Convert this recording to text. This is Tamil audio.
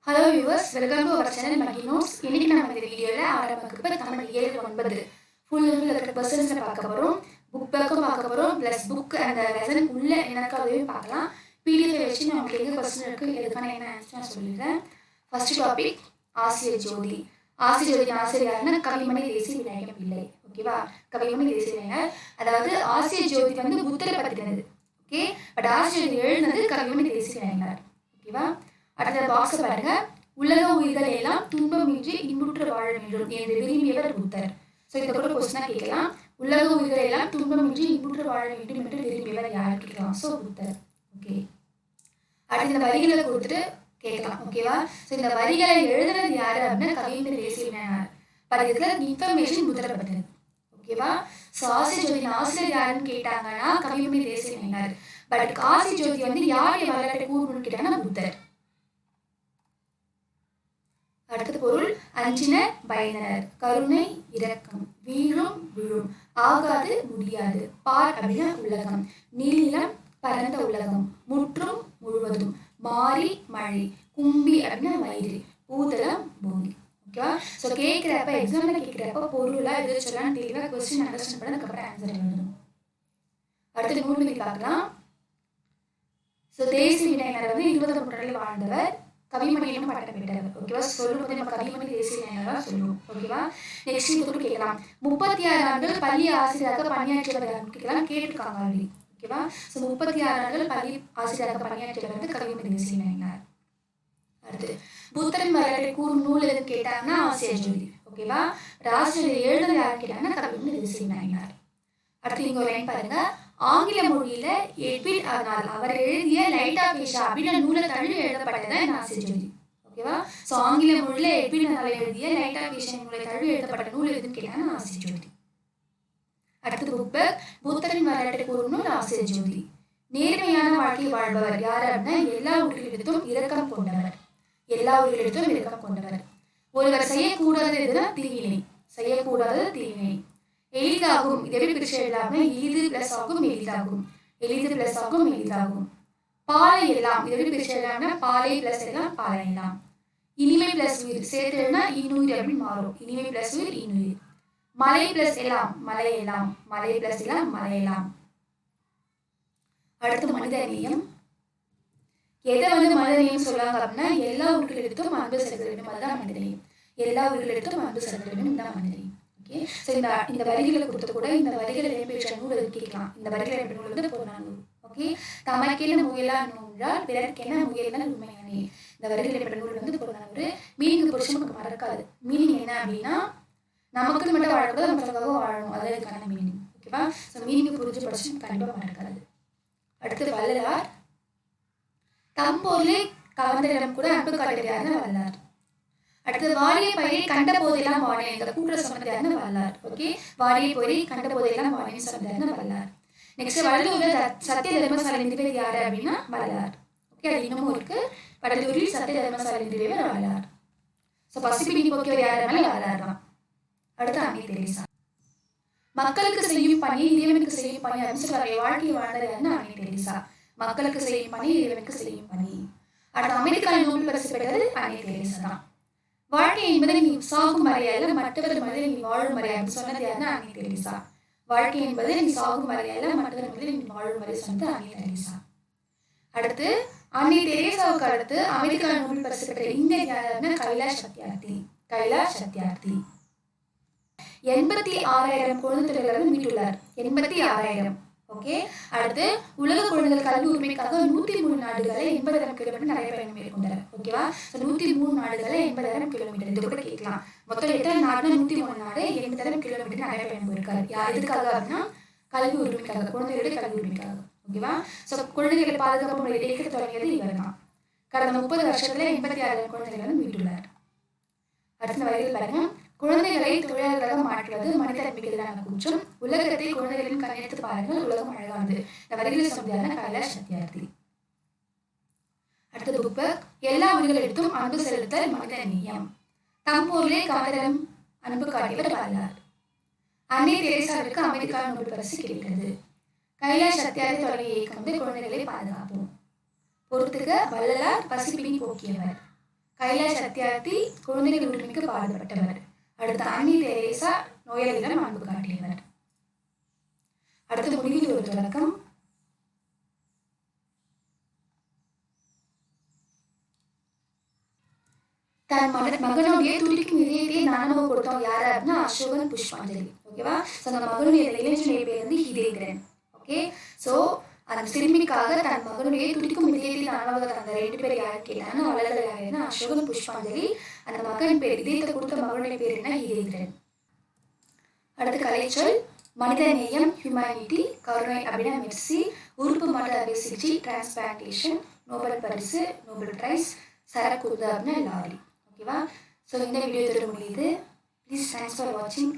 Hello viewers, welcome to our channel Mahi notes. இன்னைக்கு நம்ம இந்த வீடியோவில் 6ஆம் வகுப்பு தமிழ் 7-9 ஃபுல் இருக்கிற கொஸ்டின்ஸை பார்க்க போகிறோம். புக் பேக்கும் பார்க்க போகிறோம். ப்ளஸ் புக் அந்த லெசன் உள்ள எனக்கு அதையும் பார்க்கலாம். பிடிஎஃப் வச்சு நமக்கு எங்கே கொஸ்டின் இருக்குது எதுக்கான என்ன ஆன்சர் நான் சொல்லிடுறேன். ஃபர்ஸ்ட் டாபிக் ஆசிய ஜோதி. ஆசிய ஜோதி ஆசிரியர்னா கவிமணி தேசிய விநாயகம் பிள்ளை. ஓகேவா? கவிமணி தேசிய விநாயகர். அதாவது ஆசிய ஜோதி வந்து புத்தரை பற்றினது. ஓகே, பட் ஆசிய ஜோதி எழுதுனது கவிமணி தேசிய விநாயகர். ஓகேவா? அடுத்த பாக்ஸ் பாருங்க. உலக உயிர்கள் எல்லாம் துன்பமின்றி இன்புற்று வாழ வேண்டும் என்று விரும்பியவர் புத்தர். ஸோ இதை கூட கொஸ்டினா கேட்கலாம். உலக உயிர்கள் எல்லாம் துன்பமின்றி இன்புற்று வாழ வேண்டும் என்று விரும்பியவர் யார் கேட்கலாம். ஸோ புத்தர். ஓகே, அடுத்த இந்த வரிகளை கொடுத்துட்டு கேட்கலாம். ஓகேவா? ஸோ இந்த வரிகளை எழுதுனது யாரு அப்படின்னா கவிமணி தேசிய விநாயகர். பட் இதுல இன்ஃபர்மேஷன் புத்தரை பற்றினது. ஓகேவா? ஸோ ஆசிய ஜோதி ஆசிரியர் யாருன்னு கேட்டாங்கன்னா கவிமணி தேசிய விநாயகர். பட் ஆசிய ஜோதி வந்து யாருடைய வரலாற்றை கூறணும்னு கேட்டாங்கன்னா புத்தர். அடுத்த பொருள் அஞ்சினர் பயனர், கருணை இரக்கம், வீழும் விழும், ஆகாது முடியாது, பார் அப்படின்னா உலகம், நீளம் பரந்த உலகம், முற்றும் முழுவதும், மாறி மழை, கும்பி அப்படின்னா வயிறு, பூதளம் பூமி. ஓகேவா? ஸோ கேட்குறப்ப எக்ஸாம்ல கேட்குறப்ப பொருளாக எது சொல்லலாம் தெளிவாக கொஸ்டின் அண்டர்ஸ்டாண்ட் பண்ண அதுக்கப்புறம் ஆன்சர் எழுதணும். அடுத்து நூல்நிலை பார்க்கலாம். ஸோ தேசிய விநாயகர் வந்து 20ஆம் நூற்றாண்டில் வாழ்ந்தவர். கவிமணியிலும் பட்டம் பெற்றவர். ஓகேவா? சொல்லும்போது நம்ம கவிமணி தேசிய விநாயகரா சொல்லுவோம். ஓகேவா? நெக்ஸ்ட் இது கேட்கலாம். 36 ஆண்டுகள் பள்ளி ஆசிரியராக பணியாற்றியவர் யாருன்னு கேட்கலாம். கேட்டிருக்காங்க ஆல்ரெடி. ஓகேவா? ஸோ 36 ஆண்டுகள் பள்ளி ஆசிரியராக பணியாற்றியவர் வந்து கவிமணி தேசிய விநாயகர். அடுத்து புத்தரின் வரலாற்றை கூறும் நூல் எதுன்னு கேட்டாங்கன்னா ஆசிய ஜோதி. ஓகேவா? ஆசிரியர் எழுதுறது யாருன்னு கேட்டாங்கன்னா கவிமணி தேசிய விநாயகர். அடுத்து இங்க ஒரு லைன் பாருங்க. ஆங்கில மொழியில எட்வின் அர்னால்ட் அவர் எழுதிய லைட் ஆஃப் ஏஷியா அப்படின்ற நூலை தழுவி எழுதப்பட்டதான் இந்த ஆசிய ஜோதி. ஓகேவா? ஸோ ஆங்கில மொழியில எட்வின் அர்னால்ட் எழுதிய லைட் ஆஃப் ஏஷியா நூலை தழுவி எழுதப்பட்ட நூல் எதுன்னு கேட்டாங்கன்னா ஆசிய ஜோதி. அடுத்தது புத்தரின் வரலாற்றை கூறும் நூல் ஆசிய ஜோதி. நேர்மையான வாழ்க்கை வாழ்பவர் யார் அப்படின்னா எல்லா உயிரிழத்தும் இரக்கம் கொண்டவர். எல்லா உயிரிழத்தும் இரக்கம் கொண்டவர். ஒருவர் செய்யக்கூடாது எதுனா தீவினை, செய்யக்கூடாது தீவினை. எளிதாகும், இது எப்படி பிரிச்சு எழுதலாம்னா எளிது பிளஸ் ஆகும் எளிதாகும், எளிது பிளஸ் ஆகும் எளிதாகும். பாலை எல்லாம், இது எப்படி பிரிச்சு எழுதலாம்னா பாலை பிளஸ் எல்லாம் பாலை எல்லாம். இனிமை பிளஸ் உயிர் சேர்த்து எழுதினா இன்னுயிர் அப்படின்னு மாறும். இனிமை பிளஸ் உயிர் இன்னுயிர். மலை பிளஸ் எல்லாம் மலை எல்லாம், மலை பிளஸ் எல்லாம் மலை எல்லாம். அடுத்து மனித நேயம். எதை வந்து மனித நேயம் சொல்லுவாங்க அப்படின்னா எல்லா உயிரிழத்தும் அன்பு செலுத்த வேண்டும், அதுதான் மனித நேயம். எல்லா உயிரிழத்தும் அன்பு செலுத்த வேண்டும், இதுதான் மனித நேயம். ஓகே, ஸோ இந்த வரிகளை கொடுத்து கூட இந்த வரிகளை இடம்பெற்ற நூல் எது கேட்கலாம். இந்த வரிகளை இடம்பெற்ற நூல் வந்து பொருளான நூல். ஓகே, தமக்கென முயலா நூன்றால் பிறர்க்கென முயல்தான் உண்மையானே. இந்த வரிகளை இடம்பெற்ற நூல் வந்து பொருளான நூல். மீனிங் புரிச்சு நமக்கு மறக்காது. மீனிங் என்ன அப்படின்னா நமக்கு மட்டும் வாழக்கூடாது, நமக்காக வாழணும், அதாவது இதுக்கான மீனிங். ஓகேவா? ஸோ மீனிங் புரிஞ்சு படிச்சு கண்டிப்பாக மறக்காது. அடுத்து வள்ளலார். தம்பொருளை கவர்ந்தரிடம் கூட அன்பு காட்டுகிறாருன்னு வள்ளலார். அடுத்தது வாடிய பயிரை கண்ட போதெல்லாம் வாடிய, இந்த கூட்டுற சொன்னதாருன்னு வள்ளலார். ஓகே, வாடிய பயிரை கண்ட போதெல்லாம் வாடின்னு சொன்னதாருன்னு வள்ளலார். நெக்ஸ்ட் வடலூர்ல சத்திய தர்மசாலை நிறுவியது யாரு அப்படின்னா வள்ளலார். ஓகே, அது இன்னமும் இருக்கு. வடலூரில் சத்திய தர்மசாலை நிறுவியவர் வள்ளலார். ஸோ பசிபினி போக்கியவர் யாருனாலும் வள்ளலார் தான். அடுத்து அன்னை தெரேசா. மக்களுக்கு செய்யும் பணி இறைவனுக்கு செய்யும் பணி அப்படின்னு சொல்ற வாழ்க்கையை வாழ்ந்தது யாருன்னா அன்னை தெரேசா. மக்களுக்கு செய்யும் பணி இறைவனுக்கு செய்யும் பணி. அடுத்து அமெரிக்காவில் நோபல் பரிசு பெற்றது அன்னை தெரேசா தான். வாழ்க்கை என்பதை நீ சாகும் வரையல்ல, மற்றவர் மனிதன் நீ வாழும் வரை அப்படின்னு சொன்னது யாருன்னா அன்னை தெரேசா. வாழ்க்கை என்பதை நீ சாகும் வரையல்ல, மற்றவர் மனிதன் நீ வாழும் வரை சொன்னது அன்னை தெரேசா. அடுத்து அன்னை தெரேசாவுக்கு அடுத்து அமெரிக்காவில் நோபல் பரிசு பெற்ற இந்தியர் யாருன்னா கைலாஷ் சத்யார்த்தி. கைலாஷ் சத்யார்த்தி 86,000 குழந்தை தொழிலாளர்கள் மீட்டுள்ளார். 86,000. ஓகே, அடுத்து உலக குழந்தைகள் கல்வி உரிமைக்காக 103 நாடுகளை 80,000 கிலோமீட்டர் நடைபயணம் மேற்கொண்டார். ஓகேவா? 103 நாடுகளை 80,000 கிலோமீட்டர். இது கூட கேட்கலாம். மொத்தம் எத்தனை நாடுனா 103 நாடு 80,000 கிலோமீட்டர் நடைபயணம் போயிருக்காரு. யார் எதுக்காக அப்படின்னா கல்வி உரிமைக்காக, குழந்தைகளுடைய கல்வி உரிமைக்காக. ஓகேவா? ஸோ குழந்தைகளை பாதுகாப்பு முறை இயக்க தொடங்கியது இவர் தான். கடந்த 30 வருஷத்துல 86,000 குழந்தைகளை மீட்டுள்ளார். அடுத்த வரையில் பாருங்க. குழந்தைகளை தொழிலாளர்களாக மாற்றுவது மனித நம்பிக்கை எதிரான குற்றம். உலகத்தை குழந்தைகளின் கண்ணெடுத்து பாருங்கள், உலகம் அழகானது. இந்த வரிகளை சொன்னதான கைலாஷ் சத்யார்த்தி. அடுத்த புக் எல்லா உயிரிழத்தும் அன்பு செலுத்தல் மனித நேயம். தம்பூர்லே கவர்ந்தரிடம் அன்பு காட்டியவர் வள்ளலார். அன்னை தெரேசாவிற்கு அமெரிக்கா நோபல் பரிசு கிடைக்கிறது. கைலாஷ் சத்யார்த்தி தொடங்கிய இயக்கம் வந்து குழந்தைகளை பாதுகாப்போம். பொறுத்துக்க வள்ளலார் பசிப்பினி போக்கியவர். கைலாஷ் சத்யார்த்தி குழந்தைகள் உரிமைக்கு பாடுபட்டவர். அடுத்து அன்னி தெரேசா நோயாளிகளிடம் அன்பு காட்டியவர். அடுத்து முடிவில் ஒரு தொடக்கம். தன் மகனுடைய துடிக்கும் இதயத்தை தானமாக கொடுத்தவன் யாரு அப்படின்னா அசோகன் புஷ்பாஞ்சலி. ஓகேவா? ஸோ அந்த மகனுடைய இளைஞனுடைய பேர் வந்து ஹிதேந்திரன். ஓகே, ஸோ அந்த சிறுமிக்காக தன் மகனுடைய துடிக்கும் இதயத்தை தானமாக தந்த 2 பேர் யாரு கேட்டாங்கன்னா வள்ளல்கள் யாருன்னா அசோகன் புஷ்பாஞ்சலி. அந்த மகன் பேர் இதயத்தை கொடுத்த மகனுடைய பேர் என்ன? ஹிதேந்திரன். அடுத்து கலைச்சொல். மனித நேயம், ஹியூமனிட்டி. கருணை அப்படின்னா மெர்சி. உறுப்பு மாற்று அறுவை சிகிச்சை, டிரான்ஸ்பிளான்டேஷன். நோபல் பரிசு, நோபல் பிரைஸ். சரக்கு அப்படின்னா லாரி. ஓகேவா? ஸோ இந்த வீடியோ இதோட முடியுது. ப்ளீஸ் தேங்க்ஸ் ஃபார் வாட்சிங்.